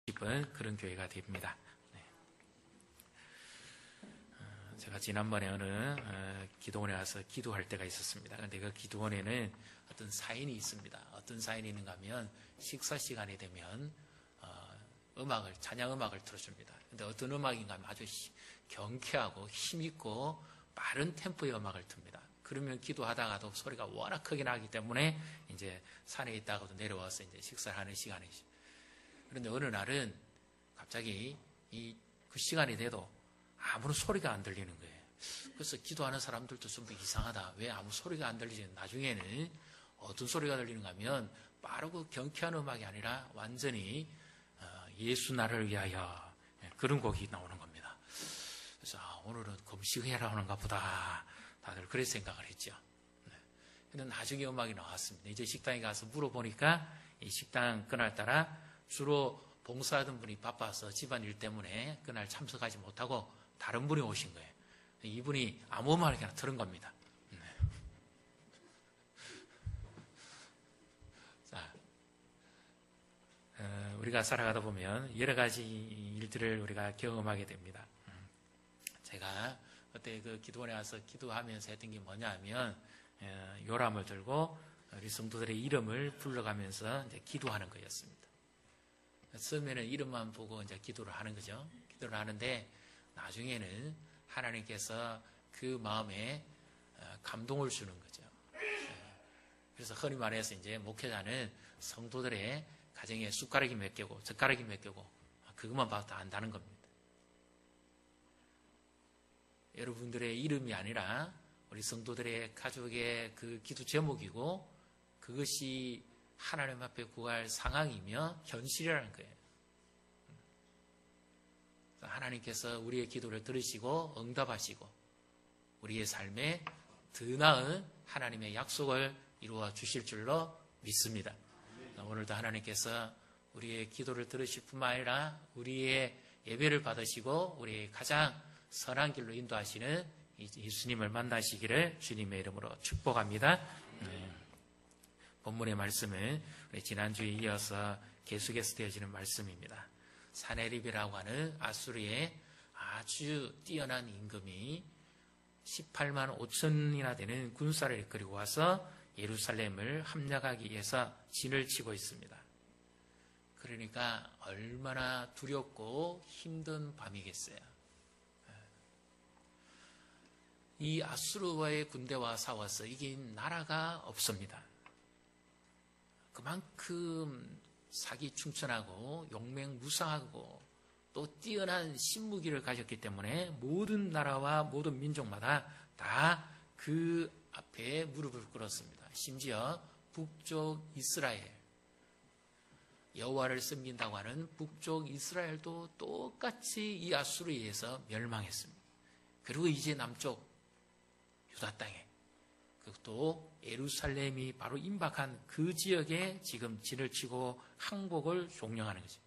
싶은 그런 교회가 됩니다. 제가 지난번에 어느 기도원에 와서 기도할 때가 있었습니다. 그런데 그 기도원에는 어떤 사인이 있습니다. 어떤 사인이 있는가 하면 식사 시간이 되면 찬양 음악을 틀어줍니다. 근데 어떤 음악인가 하면 아주 경쾌하고 힘있고 빠른 템포의 음악을 틉니다. 그러면 기도하다가도 소리가 워낙 크게 나기 때문에 이제 산에 있다가도 내려와서 이제 식사를 하는 시간이죠. 그런데 어느 날은 갑자기 그 시간이 돼도 아무런 소리가 안 들리는 거예요. 그래서 기도하는 사람들도 좀 이상하다. 왜 아무 소리가 안 들리지? 나중에는 어떤 소리가 들리는가 하면 빠르고 경쾌한 음악이 아니라 완전히 예수 나를 위하여 그런 곡이 나오는 겁니다. 그래서 오늘은 금식해라 하는가 보다. 다들 그렇게 생각을 했죠. 근데 나중에 음악이 나왔습니다. 이제 식당에 가서 물어보니까 이 식당 그날따라 주로 봉사하던 분이 바빠서 집안일 때문에 그날 참석하지 못하고 다른 분이 오신 거예요. 이분이 아무 음악을 그냥 들은 겁니다. 자, 우리가 살아가다 보면 여러 가지 일들을 우리가 경험하게 됩니다. 제가 그때 그 기도원에 와서 기도하면서 했던 게 뭐냐 하면 요람을 들고 우리 성도들의 이름을 불러가면서 이제 기도하는 거였습니다. 처음에는 이름만 보고 이제 기도를 하는 거죠. 기도를 하는데 나중에는 하나님께서 그 마음에 감동을 주는 거죠. 그래서 흔히 말해서 이제 목회자는 성도들의 가정에 숟가락이 몇 개고 젓가락이 몇 개고 그것만 봐도 다 안다는 겁니다. 여러분들의 이름이 아니라 우리 성도들의 가족의 그 기도 제목이고 그것이 하나님 앞에 구할 상황이며 현실이라는 거예요. 하나님께서 우리의 기도를 들으시고 응답하시고 우리의 삶에 더 나은 하나님의 약속을 이루어 주실 줄로 믿습니다. 오늘도 하나님께서 우리의 기도를 들으실 뿐만 아니라 우리의 예배를 받으시고 우리의 가장 선한 길로 인도하시는 예수님을 만나시기를 주님의 이름으로 축복합니다. 본문의 말씀은 지난주에 이어서 계속해서 되어지는 말씀입니다. 사네립이라고 하는 아수르의 아주 뛰어난 임금이 18만 5천이나 되는 군사를 이끌고 와서 예루살렘을 함락하기 위해서 진을 치고 있습니다. 그러니까 얼마나 두렵고 힘든 밤이겠어요. 이 아수르와의 군대와 싸워서 이긴 나라가 없습니다. 그만큼 사기충천하고 용맹무쌍하고 또 뛰어난 신무기를 가졌기 때문에 모든 나라와 모든 민족마다 다 그 앞에 무릎을 꿇었습니다. 심지어 북쪽 이스라엘, 여호와를 섬긴다고 하는 북쪽 이스라엘도 똑같이 이 아수르에 의해서 멸망했습니다. 그리고 이제 남쪽 유다 땅에 그것도 예루살렘이 바로 임박한 그 지역에 지금 진을 치고 항복을 종령하는 거죠.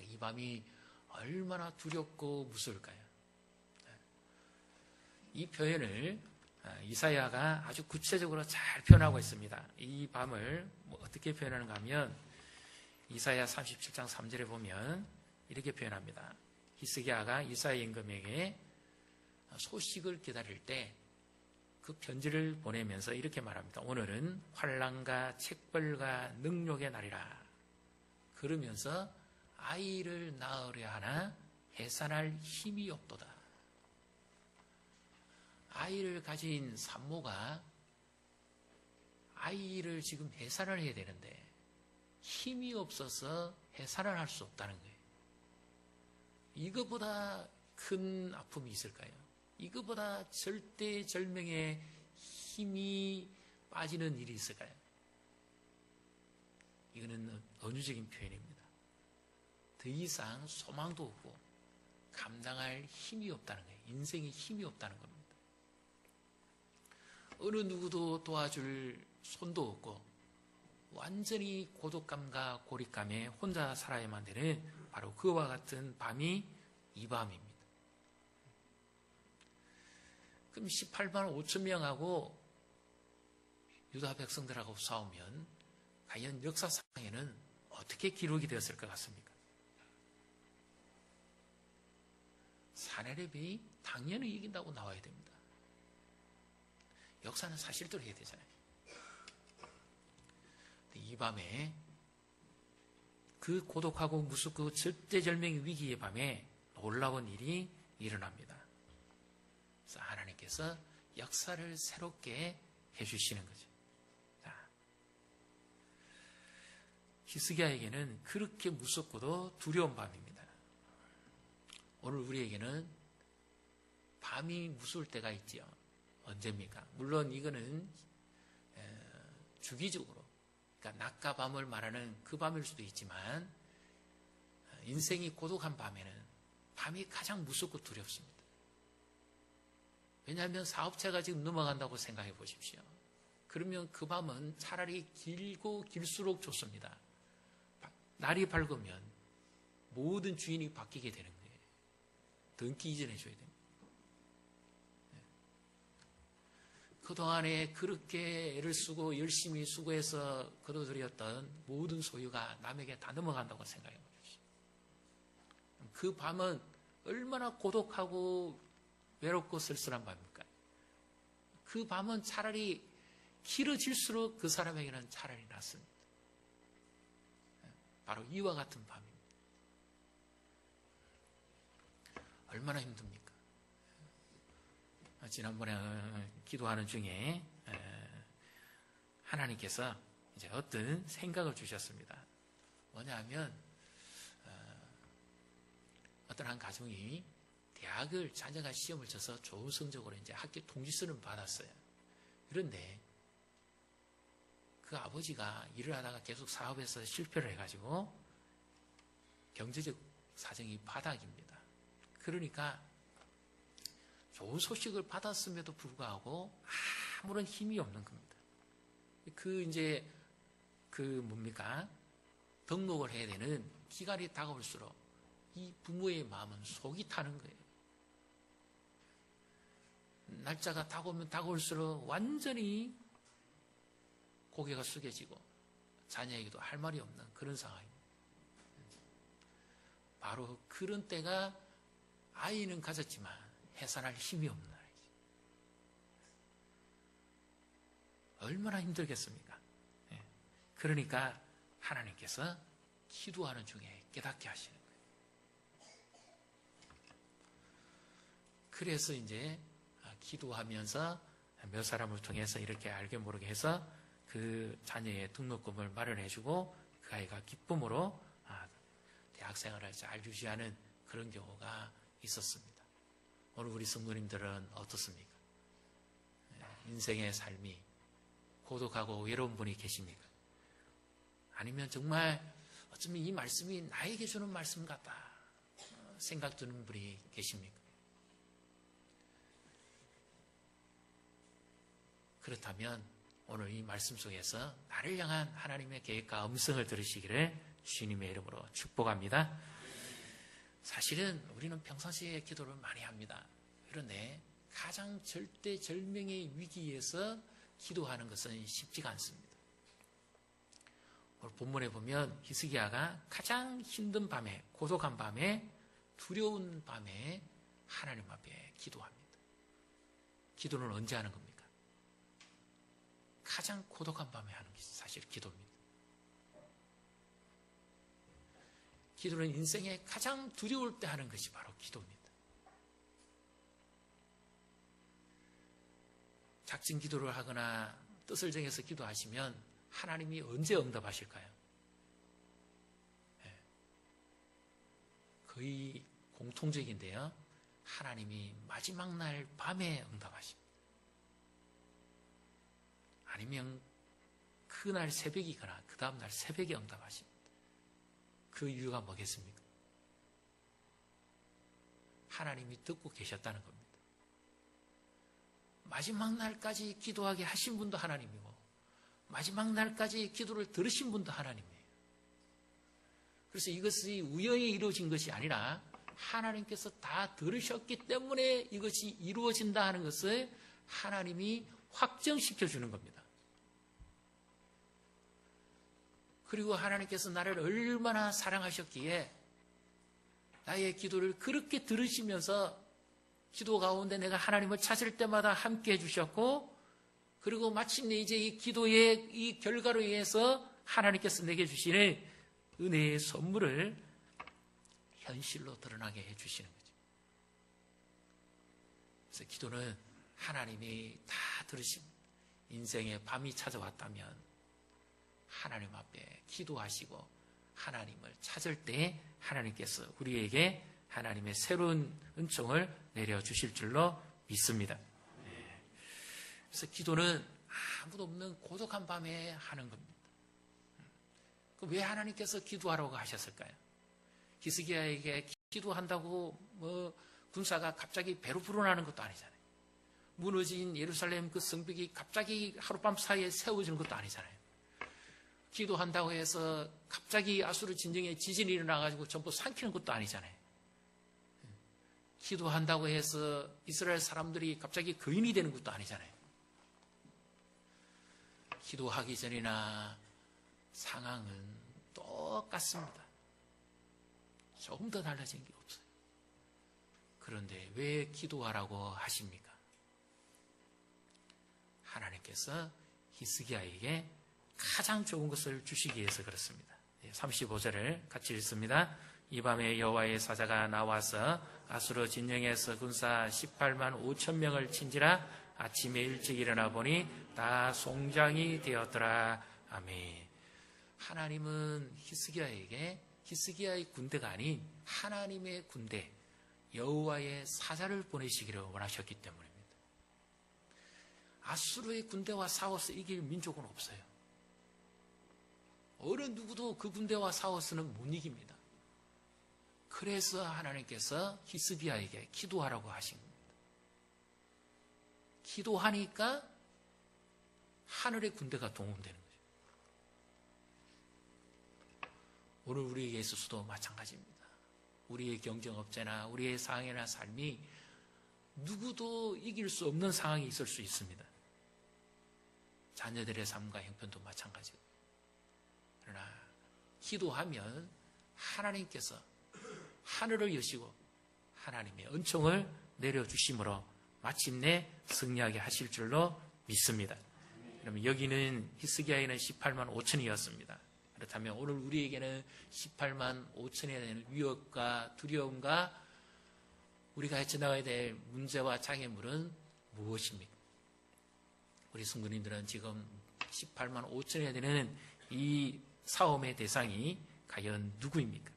이 밤이 얼마나 두렵고 무서울까요? 이 표현을 이사야가 아주 구체적으로 잘 표현하고 있습니다. 이 밤을 어떻게 표현하는가 하면 이사야 37장 3절에 보면 이렇게 표현합니다. 히스기야가 이사야 임금에게 소식을 기다릴 때 그 편지를 보내면서 이렇게 말합니다. 오늘은 환난과 책벌과 능욕의 날이라. 그러면서 아이를 낳으려 하나 해산할 힘이 없도다. 아이를 가진 산모가 아이를 지금 해산을 해야 되는데 힘이 없어서 해산을 할 수 없다는 거예요. 이거보다 큰 아픔이 있을까요? 이거보다 절대절명의 힘이 빠지는 일이 있을까요? 이거는 은유적인 표현입니다. 더 이상 소망도 없고 감당할 힘이 없다는 거예요. 인생에 힘이 없다는 겁니다. 어느 누구도 도와줄 손도 없고 완전히 고독감과 고립감에 혼자 살아야만 되는 바로 그와 같은 밤이 이 밤입니다. 그럼 18만 5천 명하고 유다 백성들하고 싸우면 과연 역사상에는 어떻게 기록이 되었을 것 같습니까? 사내립이 당연히 이긴다고 나와야 됩니다. 역사는 사실대로 해야 되잖아요. 이 밤에 그 고독하고 무섭고 절대절명의 위기의 밤에 놀라운 일이 일어납니다. 그래서 하나님께서 역사를 새롭게 해주시는 거죠. 자, 히스기야에게는 그렇게 무섭고도 두려운 밤입니다. 오늘 우리에게는 밤이 무서울 때가 있지요. 언제입니까? 물론 이거는 주기적으로, 그러니까 낮과 밤을 말하는 그 밤일 수도 있지만 인생이 고독한 밤에는 밤이 가장 무섭고 두렵습니다. 왜냐하면 사업체가 지금 넘어간다고 생각해 보십시오. 그러면 그 밤은 차라리 길고 길수록 좋습니다. 날이 밝으면 모든 주인이 바뀌게 되는 거예요. 등기 이전해 줘야 됩니다. 그동안에 그렇게 애를 쓰고 열심히 수고해서 거둬들였던 모든 소유가 남에게 다 넘어간다고 생각해 보십시오. 그 밤은 얼마나 고독하고 외롭고 쓸쓸한 밤입니까? 그 밤은 차라리 길어질수록 그 사람에게는 차라리 낫습니다. 바로 이와 같은 밤입니다. 얼마나 힘듭니까? 지난번에 기도하는 중에 하나님께서 이제 어떤 생각을 주셨습니다. 뭐냐 하면 어떤 한 가정이 대학을 자녀가 시험을 쳐서 좋은 성적으로 이제 학교 통지서는 받았어요. 그런데 그 아버지가 일을 하다가 계속 사업에서 실패를 해가지고 경제적 사정이 바닥입니다. 그러니까 좋은 소식을 받았음에도 불구하고 아무런 힘이 없는 겁니다. 등록을 해야 되는 기간이 다가올수록 이 부모의 마음은 속이 타는 거예요. 날짜가 다가오면 다가올수록 완전히 고개가 숙여지고 자녀에게도 할 말이 없는 그런 상황입니다. 바로 그런 때가 아이는 가졌지만 해산할 힘이 없는 아이지. 얼마나 힘들겠습니까? 그러니까 하나님께서 기도하는 중에 깨닫게 하시는 거예요. 그래서 이제 기도하면서 몇 사람을 통해서 이렇게 알게 모르게 해서 그 자녀의 등록금을 마련해주고 그 아이가 기쁨으로 대학생활을 잘 유지하는 그런 경우가 있었습니다. 오늘 우리 성도님들은 어떻습니까? 인생의 삶이 고독하고 외로운 분이 계십니까? 아니면 정말 어쩌면 이 말씀이 나에게 주는 말씀 같다 생각 드는 분이 계십니까? 그렇다면 오늘 이 말씀 속에서 나를 향한 하나님의 계획과 음성을 들으시기를 주님의 이름으로 축복합니다. 사실은 우리는 평상시에 기도를 많이 합니다. 그런데 가장 절대절명의 위기에서 기도하는 것은 쉽지가 않습니다. 오늘 본문에 보면 히스기야가 가장 힘든 밤에, 고독한 밤에, 두려운 밤에 하나님 앞에 기도합니다. 기도는 언제 하는 겁니까? 가장 고독한 밤에 하는 게 사실 기도입니다. 기도는 인생에 가장 두려울 때 하는 것이 바로 기도입니다. 작정 기도를 하거나 뜻을 정해서 기도하시면 하나님이 언제 응답하실까요? 거의 공통적인데요. 하나님이 마지막 날 밤에 응답하십니다. 아니면 그날 새벽이거나 그 다음날 새벽에 응답하십니다. 그 이유가 뭐겠습니까? 하나님이 듣고 계셨다는 겁니다. 마지막 날까지 기도하게 하신 분도 하나님이고 마지막 날까지 기도를 들으신 분도 하나님이에요. 그래서 이것이 우연히 이루어진 것이 아니라 하나님께서 다 들으셨기 때문에 이것이 이루어진다 하는 것을 하나님이 확정시켜 주는 겁니다. 그리고 하나님께서 나를 얼마나 사랑하셨기에 나의 기도를 그렇게 들으시면서 기도 가운데 내가 하나님을 찾을 때마다 함께 해주셨고, 그리고 마침내 이제 이 기도의 이 결과로 인해서 하나님께서 내게 주시는 은혜의 선물을 현실로 드러나게 해주시는 거죠. 그래서 기도는 하나님이 다 들으십니다. 인생의 밤이 찾아왔다면 하나님 앞에 기도하시고 하나님을 찾을 때 하나님께서 우리에게 하나님의 새로운 은총을 내려주실 줄로 믿습니다. 그래서 기도는 아무도 없는 고독한 밤에 하는 겁니다. 왜 하나님께서 기도하라고 하셨을까요? 히스기야에게 기도한다고 군사가 갑자기 배로 불어나는 것도 아니잖아요. 무너진 예루살렘 그 성벽이 갑자기 하룻밤 사이에 세워지는 것도 아니잖아요. 기도한다고 해서 갑자기 아수르 진영에 지진이 일어나가지고 전부 삼키는 것도 아니잖아요. 기도한다고 해서 이스라엘 사람들이 갑자기 거인이 되는 것도 아니잖아요. 기도하기 전이나 상황은 똑같습니다. 조금 더 달라진 게 없어요. 그런데 왜 기도하라고 하십니까? 하나님께서 히스기야에게 가장 좋은 것을 주시기 위해서 그렇습니다. 35절을 같이 읽습니다. 이 밤에 여호와의 사자가 나와서 아수르 진영에서 군사 18만 5천 명을 친지라. 아침에 일찍 일어나 보니 다 송장이 되었더라. 아멘. 하나님은 히스기야에게 히스기야의 군대가 아닌 하나님의 군대, 여호와의 사자를 보내시기를 원하셨기 때문입니다. 아수르의 군대와 싸워서 이길 민족은 없어요. 어느 누구도 그 군대와 싸워서는 못 이깁니다. 그래서 하나님께서 히스기야에게 기도하라고 하신 겁니다. 기도하니까 하늘의 군대가 동원되는 거죠. 오늘 우리에게 있어서도 마찬가지입니다. 우리의 경쟁업체나 우리의 상황이나 삶이 누구도 이길 수 없는 상황이 있을 수 있습니다. 자녀들의 삶과 형편도 마찬가지고. 그러나 기도하면 하나님께서 하늘을 여시고 하나님의 은총을 내려주심으로 마침내 승리하게 하실 줄로 믿습니다. 그러면 여기는 히스기야에는 18만 5천이었습니다. 그렇다면 오늘 우리에게는 18만 5천에 대한 위협과 두려움과 우리가 헤쳐나가야 될 문제와 장애물은 무엇입니까? 우리 성도님들은 지금 18만 5천에 되는 이 싸움의 대상이 과연 누구입니까?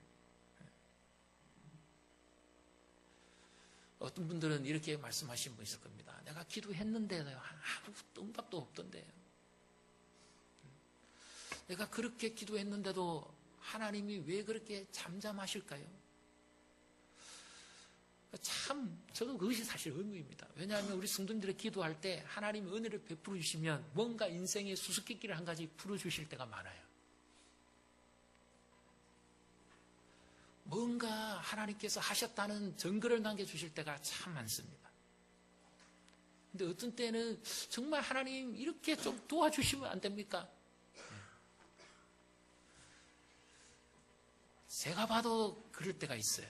어떤 분들은 이렇게 말씀하신 분 있을 겁니다. 내가 기도했는데도 아무 응답도 없던데요. 내가 그렇게 기도했는데도 하나님이 왜 그렇게 잠잠하실까요? 참 저도 그것이 사실 의문입니다. 왜냐하면 우리 성도님들이 기도할 때 하나님이 은혜를 베풀어 주시면 뭔가 인생의 수수께끼를 한 가지 풀어주실 때가 많아요. 뭔가 하나님께서 하셨다는 증거를 남겨주실 때가 참 많습니다. 근데 어떤 때는 정말 하나님 이렇게 좀 도와주시면 안 됩니까? 제가 봐도 그럴 때가 있어요.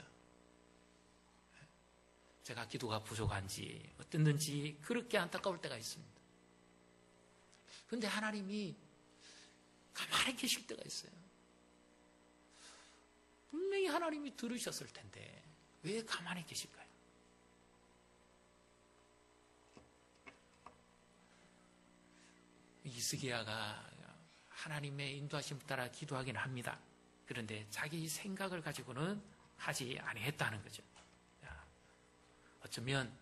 제가 기도가 부족한지 어땠는지 그렇게 안타까울 때가 있습니다. 그런데 하나님이 가만히 계실 때가 있어요. 분명히 하나님이 들으셨을 텐데 왜 가만히 계실까요? 히스기야가 하나님의 인도하심 따라 기도하긴 합니다. 그런데 자기 생각을 가지고는 하지 아니했다는 거죠. 어쩌면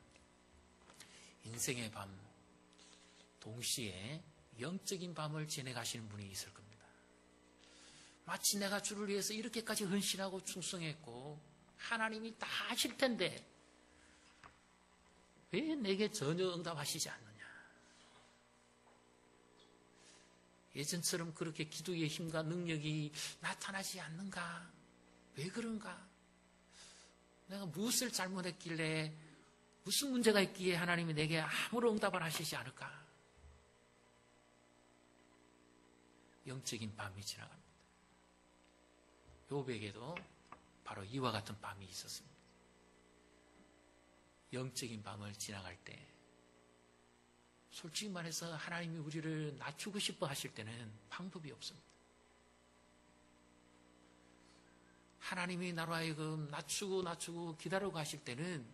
인생의 밤 동시에 영적인 밤을 지내가시는 분이 있을 겁니다. 마치 내가 주를 위해서 이렇게까지 헌신하고 충성했고 하나님이 다 하실 텐데 왜 내게 전혀 응답하시지 않느냐. 예전처럼 그렇게 기도의 힘과 능력이 나타나지 않는가? 왜 그런가? 내가 무엇을 잘못했길래 무슨 문제가 있기에 하나님이 내게 아무런 응답을 하시지 않을까? 영적인 밤이 지나갑니다. 욥에게도 바로 이와 같은 밤이 있었습니다. 영적인 밤을 지나갈 때 솔직히 말해서 하나님이 우리를 낮추고 싶어 하실 때는 방법이 없습니다. 하나님이 나로 하여금 낮추고 기다리고 하실 때는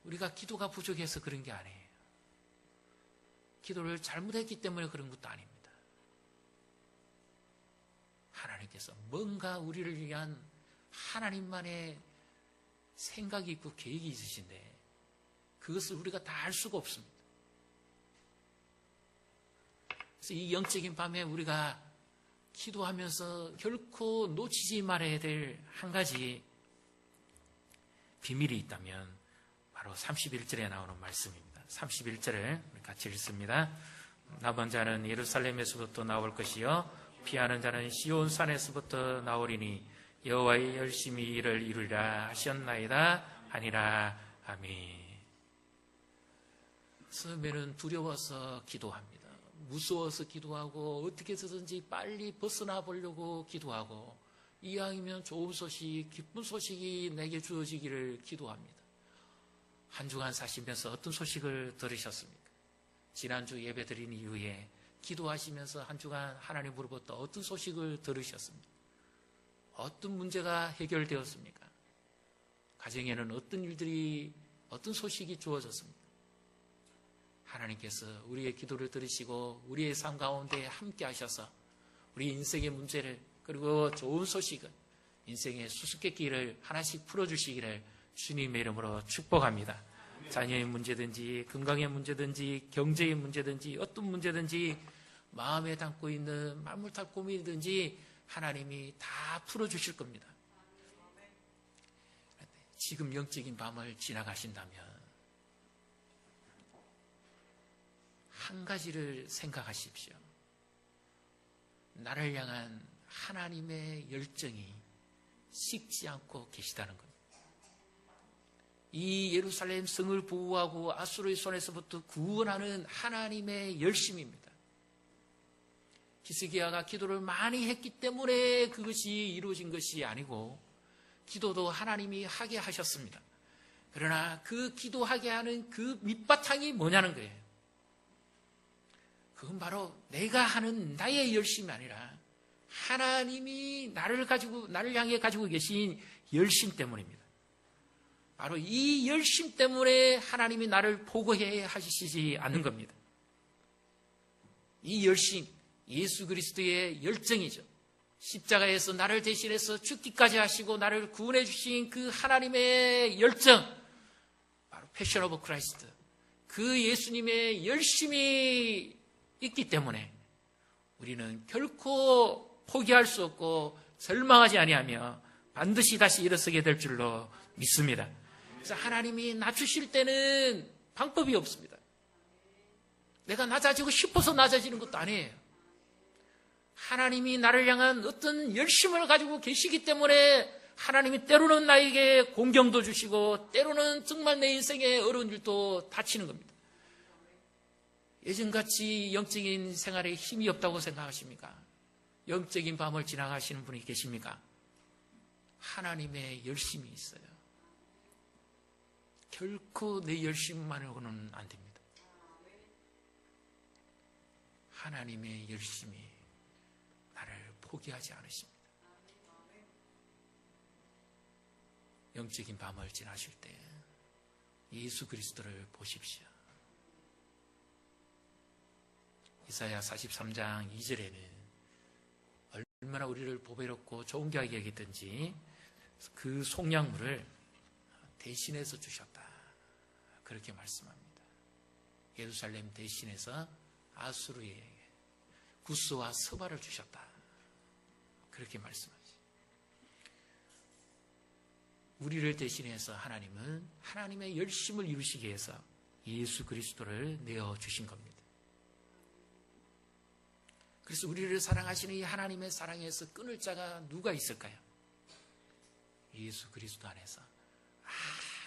우리가 기도가 부족해서 그런 게 아니에요. 기도를 잘못했기 때문에 그런 것도 아닙니다. 하나님께서 뭔가 우리를 위한 하나님만의 생각이 있고 계획이 있으신데 그것을 우리가 다 알 수가 없습니다. 그래서 이 영적인 밤에 우리가 기도하면서 결코 놓치지 말아야 될 한 가지 비밀이 있다면 바로 31절에 나오는 말씀입니다. 31절을 같이 읽습니다. 남은 자는 예루살렘에서부터 나올 것이요 피하는 자는 시온산에서부터 나오리니 여호와의 열심히 일을 이루리라 하셨나이다 하니라. 아멘. 처음에는 두려워서 기도합니다. 무서워서 기도하고 어떻게 해서든지 빨리 벗어나 보려고 기도하고 이왕이면 좋은 소식, 기쁜 소식이 내게 주어지기를 기도합니다. 한 주간 사시면서 어떤 소식을 들으셨습니까? 지난주 예배 드린 이후에 기도하시면서 한 주간 하나님으로부터 어떤 소식을 들으셨습니까? 어떤 문제가 해결되었습니까? 가정에는 어떤 일들이, 어떤 소식이 주어졌습니까? 하나님께서 우리의 기도를 들으시고 우리의 삶 가운데 함께 하셔서 우리 인생의 문제를 그리고 좋은 소식을 인생의 수수께끼를 하나씩 풀어주시기를 주님의 이름으로 축복합니다. 자녀의 문제든지 건강의 문제든지 경제의 문제든지 어떤 문제든지 마음에 담고 있는 만물탈 고민이든지 하나님이 다 풀어주실 겁니다. 지금 영적인 밤을 지나가신다면 한 가지를 생각하십시오. 나를 향한 하나님의 열정이 식지 않고 계시다는 겁니다. 이 예루살렘 성을 보호하고 아수르의 손에서부터 구원하는 하나님의 열심입니다. 히스기야가 기도를 많이 했기 때문에 그것이 이루어진 것이 아니고 기도도 하나님이 하게 하셨습니다. 그러나 그 기도하게 하는 그 밑바탕이 뭐냐는 거예요. 그건 바로 내가 하는 나의 열심이 아니라 하나님이 나를 향해 가지고 계신 열심 때문입니다. 바로 이 열심 때문에 하나님이 나를 보고해 하시지 않는 겁니다. 이 열심, 예수 그리스도의 열정이죠. 십자가에서 나를 대신해서 죽기까지 하시고 나를 구원해 주신 그 하나님의 열정, 바로 패션 오브 크라이스트, 그 예수님의 열심이 있기 때문에 우리는 결코 포기할 수 없고 절망하지 아니하며 반드시 다시 일어서게 될 줄로 믿습니다. 그래서 하나님이 낮추실 때는 방법이 없습니다. 내가 낮아지고 싶어서 낮아지는 것도 아니에요. 하나님이 나를 향한 어떤 열심을 가지고 계시기 때문에 하나님이 때로는 나에게 공경도 주시고 때로는 정말 내 인생에 어려운 일도 닥치는 겁니다. 예전같이 영적인 생활에 힘이 없다고 생각하십니까? 영적인 밤을 지나가시는 분이 계십니까? 하나님의 열심이 있어요. 결코 내 열심만으로는 안 됩니다. 하나님의 열심이 나를 포기하지 않으십니다. 영적인 밤을 지나실 때 예수 그리스도를 보십시오. 이사야 43장 2절에는 얼마나 우리를 보배롭고 존귀하게 여기든지 그 속량물을 대신해서 주셨다. 그렇게 말씀합니다. 예루살렘 대신해서 아수르에게 구스와 서바를 주셨다. 그렇게 말씀하죠. 우리를 대신해서 하나님은 하나님의 열심을 이루시기 위해서 예수 그리스도를 내어주신 겁니다. 그래서 우리를 사랑하시는 이 하나님의 사랑에서 끊을 자가 누가 있을까요? 예수 그리스도 안에서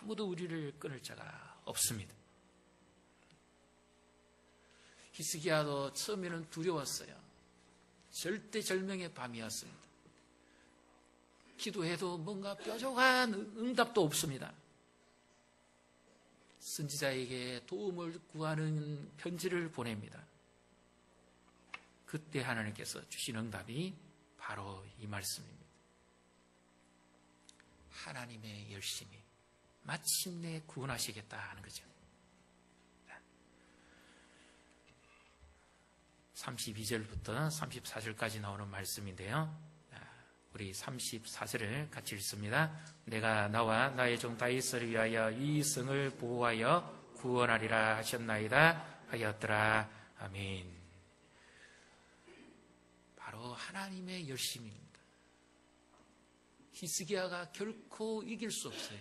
아무도 우리를 끊을 자가 없습니다. 히스기야도 처음에는 두려웠어요. 절대절명의 밤이었습니다. 기도해도 뭔가 뾰족한 응답도 없습니다. 선지자에게 도움을 구하는 편지를 보냅니다. 그때 하나님께서 주신 응답이 바로 이 말씀입니다. 하나님의 열심이 마침내 구원하시겠다 하는 거죠. 32절부터 34절까지 나오는 말씀인데요. 우리 34절을 같이 읽습니다. 내가 나와 나의 종 다윗을 위하여 이 성을 보호하여 구원하리라 하셨나이다 하였더라. 아멘. 바로 하나님의 열심입니다. 히스기야가 결코 이길 수 없어요.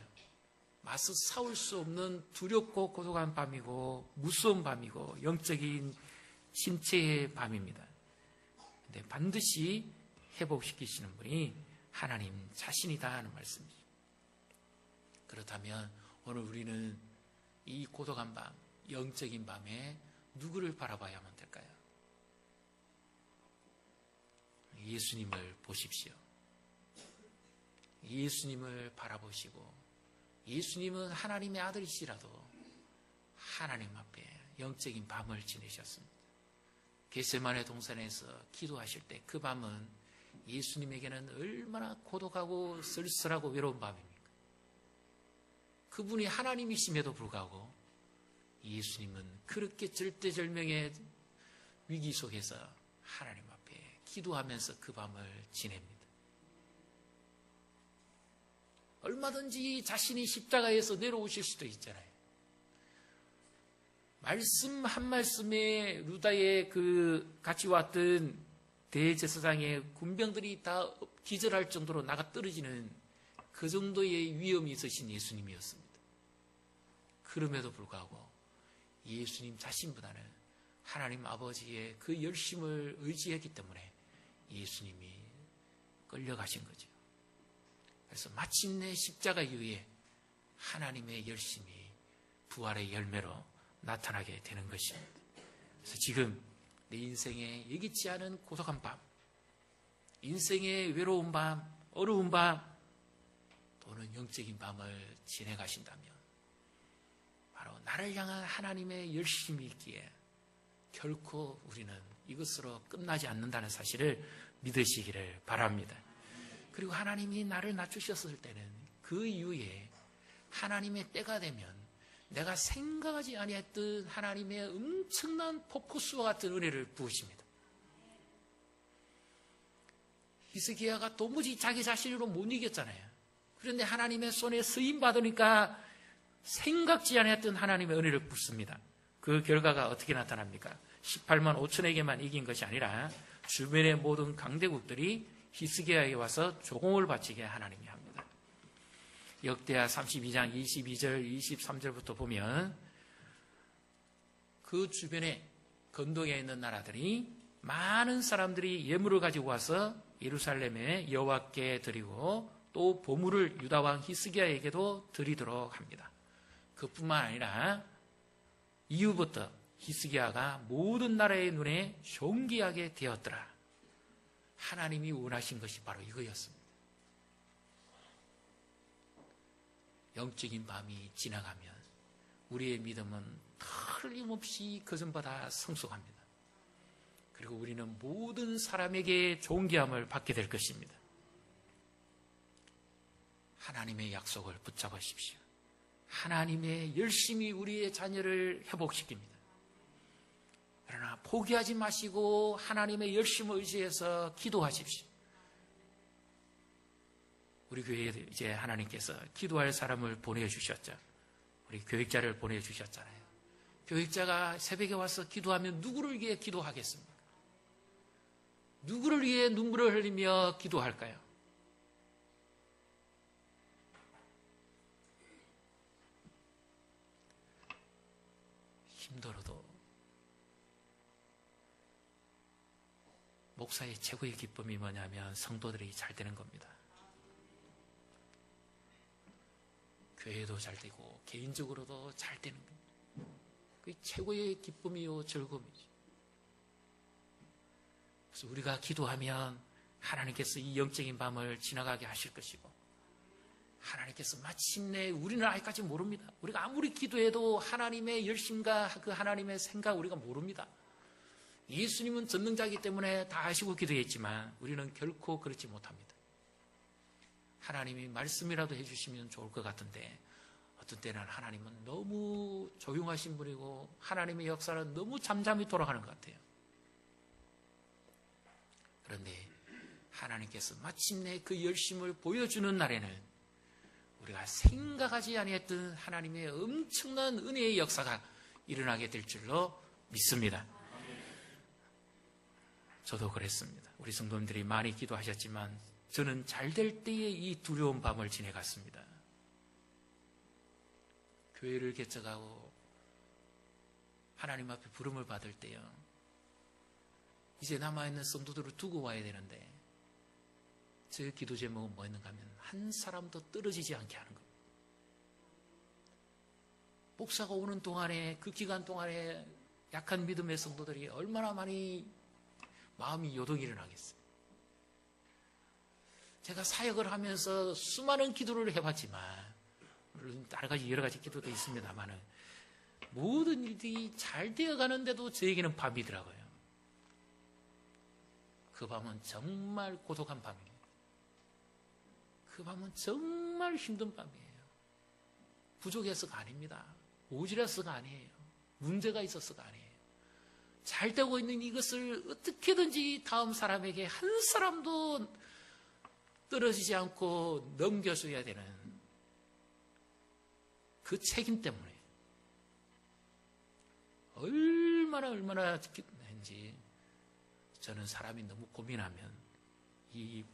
맞서 싸울 수 없는 두렵고 고독한 밤이고 무서운 밤이고 영적인 신체의 밤입니다. 근데 반드시 회복시키시는 분이 하나님 자신이다 하는 말씀이죠. 그렇다면 오늘 우리는 이 고독한 밤, 영적인 밤에 누구를 바라봐야만 될까요? 예수님을 보십시오. 예수님을 바라보시고, 예수님은 하나님의 아들이시라도 하나님 앞에 영적인 밤을 지내셨습니다. 겟세마네 동산에서 기도하실 때 그 밤은 예수님에게는 얼마나 고독하고 쓸쓸하고 외로운 밤입니까? 그분이 하나님이심에도 불구하고 예수님은 그렇게 절대절명의 위기 속에서 하나님 앞에 기도하면서 그 밤을 지냅니다. 얼마든지 자신이 십자가에서 내려오실 수도 있잖아요. 말씀 한 말씀에 루다의 그 같이 왔던 대제사장의 군병들이 다 기절할 정도로 나가 떨어지는 그 정도의 위험이 있으신 예수님이었습니다. 그럼에도 불구하고 예수님 자신보다는 하나님 아버지의 그 열심을 의지했기 때문에 예수님이 끌려가신 거죠. 그래서 마침내 십자가 이후에 하나님의 열심이 부활의 열매로 나타나게 되는 것입니다. 그래서 지금 내 인생에 예기치 않은 고독한 밤, 인생의 외로운 밤, 어려운 밤, 또는 영적인 밤을 지내가신다면 바로 나를 향한 하나님의 열심이 있기에 결코 우리는 이것으로 끝나지 않는다는 사실을 믿으시기를 바랍니다. 그리고 하나님이 나를 낮추셨을 때는 그 이후에 하나님의 때가 되면 내가 생각하지 아니했던 하나님의 엄청난 폭포수와 같은 은혜를 부으십니다. 히스기야가 도무지 자기 자신으로 못 이겼잖아요. 그런데 하나님의 손에 쓰임 받으니까 생각지 않았던 하나님의 은혜를 붓습니다. 그 결과가 어떻게 나타납니까? 18만 5천에게만 이긴 것이 아니라 주변의 모든 강대국들이 히스기야에게 와서 조공을 바치게 하나님이 합니다. 역대하 32장 22절 23절부터 보면 그 주변에 건동에 있는 나라들이 많은 사람들이 예물을 가지고 와서 예루살렘에 여호와께 드리고 또 보물을 유다왕 히스기야에게도 드리도록 합니다. 그뿐만 아니라 이후부터 히스기야가 모든 나라의 눈에 존귀하게 되었더라. 하나님이 원하신 것이 바로 이거였습니다. 영적인 밤이 지나가면 우리의 믿음은 틀림없이 그전보다 성숙합니다. 그리고 우리는 모든 사람에게 존귀함을 받게 될 것입니다. 하나님의 약속을 붙잡으십시오. 하나님의 열심히 우리의 자녀를 회복시킵니다. 그러나 포기하지 마시고 하나님의 열심을 의지해서 기도하십시오. 우리 교회에 이제 하나님께서 기도할 사람을 보내주셨죠. 우리 교육자를 보내주셨잖아요. 교육자가 새벽에 와서 기도하면 누구를 위해 기도하겠습니까? 누구를 위해 눈물을 흘리며 기도할까요? 힘들어도 목사의 최고의 기쁨이 뭐냐면 성도들이 잘 되는 겁니다. 교회도 잘 되고 개인적으로도 잘 되는 겁니다. 그게 최고의 기쁨이요 즐거움이죠. 그래서 우리가 기도하면 하나님께서 이 영적인 밤을 지나가게 하실 것이고 하나님께서 마침내 우리는 아직까지 모릅니다. 우리가 아무리 기도해도 하나님의 열심과 그 하나님의 생각 우리가 모릅니다. 예수님은 전능자이기 때문에 다 아시고 기도했지만 우리는 결코 그렇지 못합니다. 하나님이 말씀이라도 해주시면 좋을 것 같은데 어떤 때는 하나님은 너무 조용하신 분이고 하나님의 역사는 너무 잠잠히 돌아가는 것 같아요. 그런데 하나님께서 마침내 그 열심을 보여주는 날에는 우리가 생각하지 아니했던 하나님의 엄청난 은혜의 역사가 일어나게 될 줄로 믿습니다. 저도 그랬습니다. 우리 성도님들이 많이 기도하셨지만 저는 잘 될 때에 이 두려운 밤을 지내갔습니다. 교회를 개척하고 하나님 앞에 부름을 받을 때요, 이제 남아있는 성도들을 두고 와야 되는데 제 기도 제목은 뭐였는가 하면 한 사람도 떨어지지 않게 하는 겁니다. 목사가 오는 동안에, 그 기간 동안에 약한 믿음의 성도들이 얼마나 많이 마음이 요동이 일어나겠어요. 제가 사역을 하면서 수많은 기도를 해봤지만, 물론 여러 가지 기도도 있습니다만은 모든 일들이 잘 되어가는데도 저에게는 밤이더라고요. 그 밤은 정말 고독한 밤입니다. 그 밤은 정말 힘든 밤이에요. 부족해서가 아닙니다. 모자라서가 아니에요. 문제가 있어서가 아니에요. 잘 되고 있는 이것을 어떻게든지 다음 사람에게 한 사람도 떨어지지 않고 넘겨줘야 되는 그 책임 때문에 얼마나 했는지, 저는 사람이 너무 고민하면 이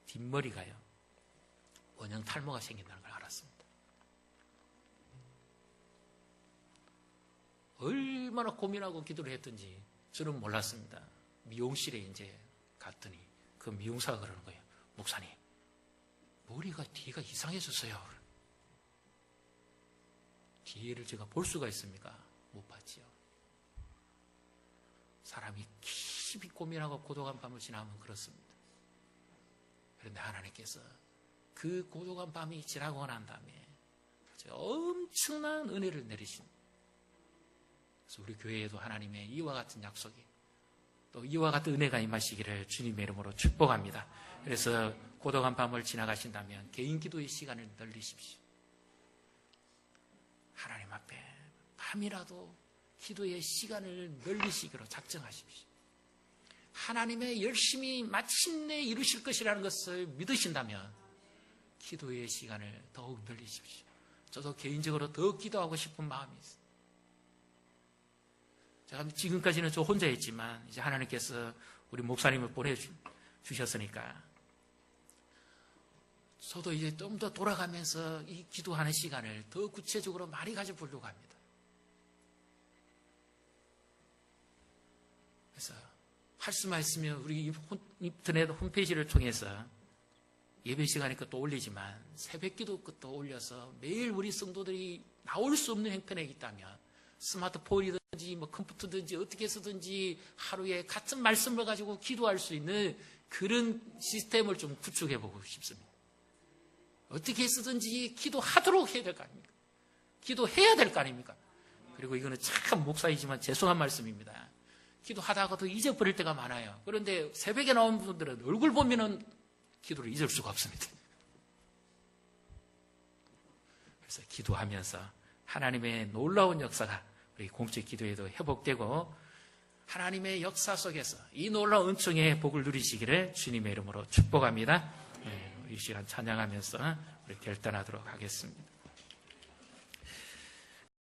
뒷머리가요, 원형 탈모가 생긴다는 걸 알았습니다. 얼마나 고민하고 기도를 했던지 저는 몰랐습니다. 미용실에 이제 갔더니 그 미용사가 그러는 거예요. 목사님, 머리가 뒤가 이상해졌어요. 뒤를 제가 볼 수가 있습니까? 못 봤지요. 사람이 깊이 고민하고 고독한 밤을 지나면 그렇습니다. 그런데 하나님께서 그 고독한 밤이 지나고 난 다음에 엄청난 은혜를 내리십니다. 그래서 우리 교회에도 하나님의 이와 같은 약속이, 또 이와 같은 은혜가 임하시기를 주님의 이름으로 축복합니다. 그래서 고독한 밤을 지나가신다면 개인 기도의 시간을 늘리십시오. 하나님 앞에 밤이라도 기도의 시간을 늘리시기로 작정하십시오. 하나님의 열심히 마침내 이루실 것이라는 것을 믿으신다면 기도의 시간을 더욱 늘리십시오. 저도 개인적으로 더 기도하고 싶은 마음이 있어요. 제가 지금까지는 저 혼자 했지만 이제 하나님께서 우리 목사님을 보내주셨으니까 저도 이제 좀 더 돌아가면서 이 기도하는 시간을 더 구체적으로 많이 가져보려고 합니다. 그래서 할 수만 있으면 우리 인터넷 홈페이지를 통해서 예배 시간에 것도 올리지만 새벽 기도 것도 올려서 매일 우리 성도들이 나올 수 없는 형편에 있다면 스마트폰이든지 뭐 컴퓨터든지 어떻게 쓰든지 하루에 같은 말씀을 가지고 기도할 수 있는 그런 시스템을 좀 구축해 보고 싶습니다. 어떻게 쓰든지 기도하도록 해야 될 거 아닙니까? 기도해야 될 거 아닙니까? 그리고 이거는 참 목사이지만 죄송한 말씀입니다. 기도하다가도 잊어버릴 때가 많아요. 그런데 새벽에 나온 분들은 얼굴 보면은 기도를 잊을 수가 없습니다. 그래서 기도하면서 하나님의 놀라운 역사가 우리 공적 기도에도 회복되고 하나님의 역사 속에서 이 놀라운 은총의 복을 누리시기를 주님의 이름으로 축복합니다. 이 시간 찬양하면서 우리 결단하도록 하겠습니다.